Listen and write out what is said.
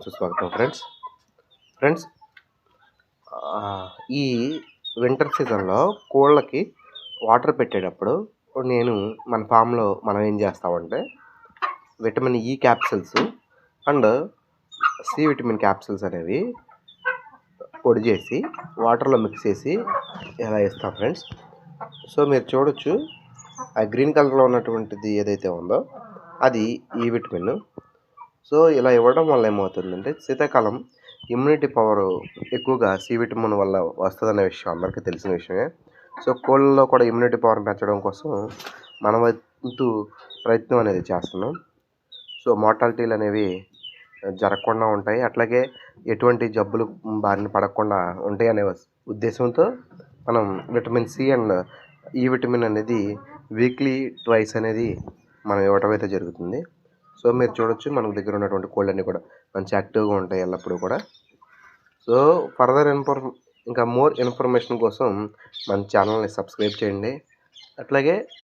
సుస్వాగతం friends. Friends ఈ winter సీజన్‌లో కోళ్ళకి వాటర్ పెట్టేటప్పుడు నేను మన ఫామ్‌లో మనం ఏం చేస్తామంటే vitamin E capsules and C vitamin capsules అనేవి పొడి చేసి వాటర్‌లో మిక్స్ చేసి ఇలా ఇస్తాం ఫ్రెండ్స్. సో మీరు చూడొచ్చు ఆ గ్రీన్ కలర్‌లో ఉన్నటువంటిది ఏదైతే ఉందో అది ఈ విటమిన్. సో ఇలా ఇవ్వడం వల్ల ఏమవుతుందంటే శీతాకాలం ఇమ్యూనిటీ పవర్ ఎక్కువగా సి విటమిన్ వల్ల వస్తుందనే విషయం అందరికీ తెలిసిన విషయమే. సో కోళ్ళలో కూడా ఇమ్యూనిటీ పవర్ పెంచడం కోసం మన వంతు ప్రయత్నం అనేది చేస్తున్నాం. సో మోర్టాలిటీలు అనేవి జరగకుండా ఉంటాయి, అట్లాగే ఎటువంటి జబ్బులు బారిన పడకుండా ఉంటాయి అనే ఉద్దేశంతో మనం విటమిన్ సి అండ్ ఈ విటమిన్ అనేది వీక్లీ ట్వైస్ అనేది మనం ఇవ్వటం అయితే జరుగుతుంది. సో మీరు చూడొచ్చు మన దగ్గర ఉన్నటువంటి కోళ్ళన్నీ కూడా మంచి యాక్టివ్గా ఉంటాయి ఎల్లప్పుడూ కూడా. సో ఫర్దర్ ఇంకా మోర్ ఇన్ఫర్మేషన్ కోసం మన ఛానల్ని సబ్స్క్రైబ్ చేయండి. అట్లాగే